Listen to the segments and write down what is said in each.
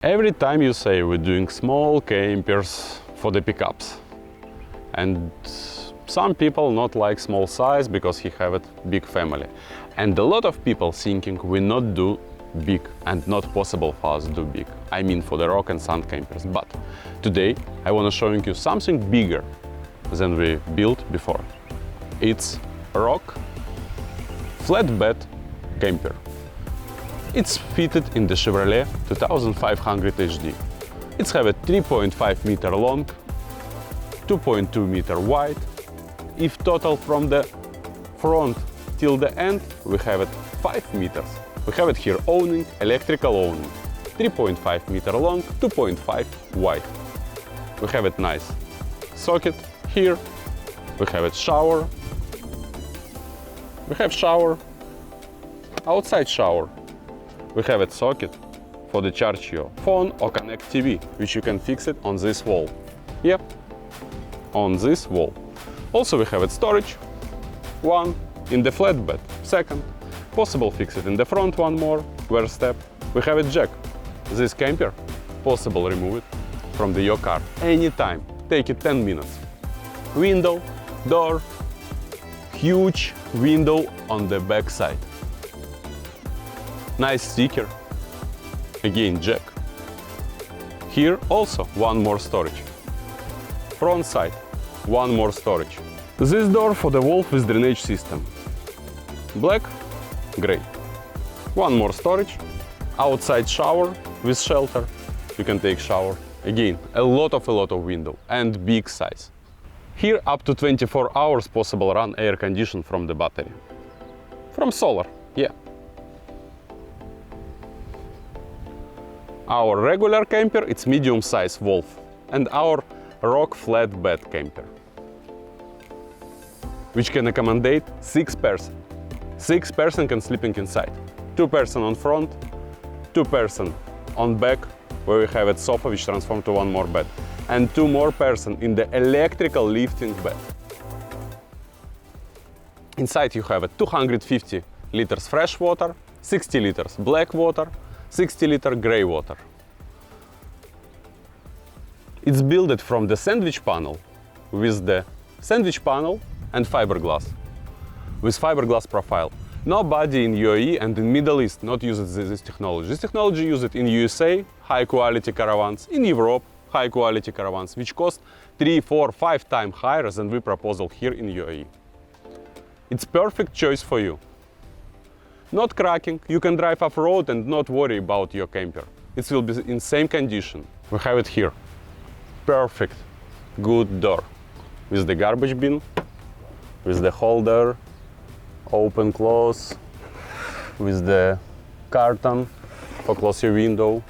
Every time you say we're doing small campers for the pickups, and some people not like small size because he have a big family, and a lot of people thinking we not do big and not possible for us to do big. I mean for the rock and sand campers. But today I want to show you something bigger than we built before. It's rock flatbed camper. It's fitted in the Chevrolet 2500 HD. It's have a 3.5 meter long, 2.2 meter wide. If total from the front till the end, we have it 5 meters. We have it here awning, electrical awning, 3.5 meter long, 2.5 wide. We have it nice socket here. We have it shower. We have shower, outside shower. We have a socket for the charge your phone or connect TV, which you can fix it on this wall. Yep, on this wall. Also we have it storage, one in the flatbed, second. Possible fix it in the front one more, where step. We have a jack. This camper, possible remove it from your car anytime. Take it 10 minutes. Window, door, huge window on the back side. Nice sticker, again jack. Here also one more storage. Front side, one more storage. This door for the wall with drainage system. Black, gray. One more storage. Outside shower with shelter. You can take shower. Again, a lot of window and big size. Here up to 24 hours possible run air condition from the battery. From solar, yeah. Our regular camper, it's medium size Wolf, and our rock flatbed camper, which can accommodate 6 persons. 6 persons can sleeping inside. 2 persons on front, 2 persons on back, where we have a sofa which transformed to one more bed, and 2 more persons in the electrical lifting bed. Inside you have a 250 liters fresh water, 60 liters black water, 60 liter gray water. It's built from the sandwich panel with the sandwich panel and fiberglass, with fiberglass profile. Nobody in UAE and in Middle East not uses this technology. This technology used in USA, high quality caravans, in Europe, high quality caravans, which cost 3, 4, 5 times higher than we proposal here in UAE. It's perfect choice for you. Not cracking, you can drive off-road and not worry about your camper. It will be in same condition. We have it here. Perfect, good door. With the garbage bin, with the holder, open, close, with the curtain for close your window.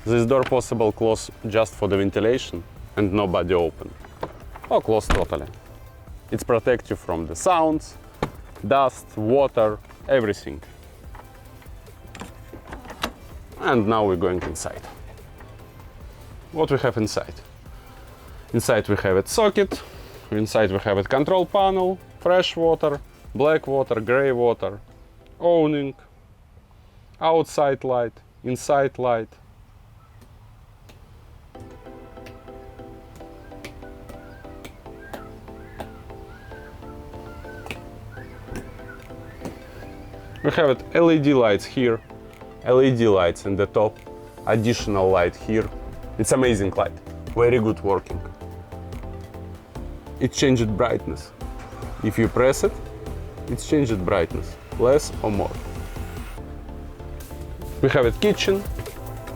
This door possible close just for the ventilation and nobody open. Or close totally. It's protect you from the sounds, dust, water, everything. And now we're going inside. What we have inside? Inside we have a socket, inside we have a control panel, fresh water, black water, gray water, awning, outside light, inside light. We have it LED lights here, LED lights in the top, additional light here. It's amazing light, very good working. It changed brightness. If you press it, it's changed brightness, less or more. We have a kitchen,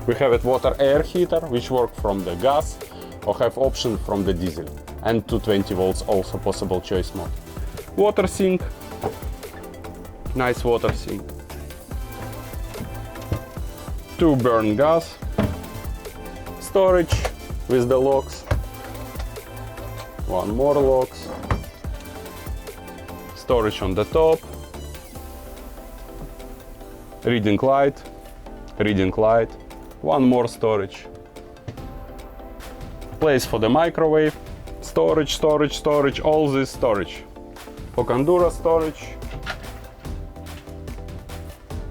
we have a water air heater, which work from the gas or have option from the diesel, and 220 volts also possible choice mode. Water sink. Nice water sink. 2 burn gas. Storage with the locks. 1 more locks. Storage on the top. Reading light. Reading light. 1 more storage. Place for the microwave. Storage, storage, storage, all this storage. For Condura storage.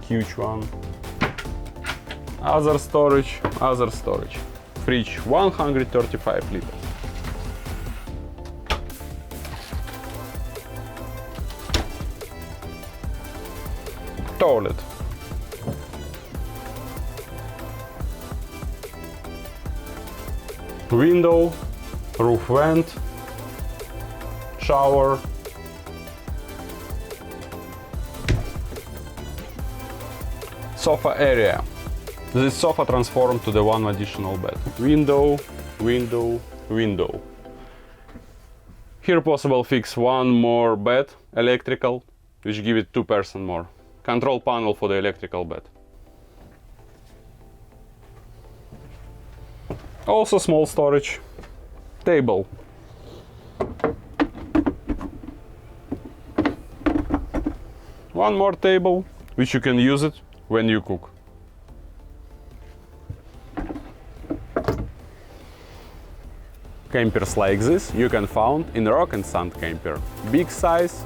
Huge one. Other storage. Fridge 135 liters. Toilet. Window, roof vent, shower. Sofa area. This sofa transformed to the one additional bed. Window, window, window. Here possible fix one more bed, electrical, which give it 2 person more. Control panel for the electrical bed. Also small storage. Table. One more table, which you can use it when you cook. Campers like this you can find in Rock and Sand Camper, big size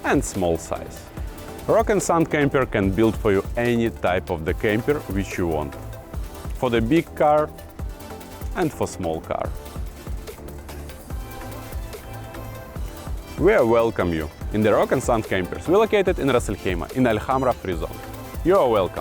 and small size. Rock and Sand Camper can build for you any type of the camper which you want, for the big car and for small car. We welcome you in the Rock and Sand Campers. We're located in Ras Al Khaimah in Al Hamra Free Zone. You are welcome.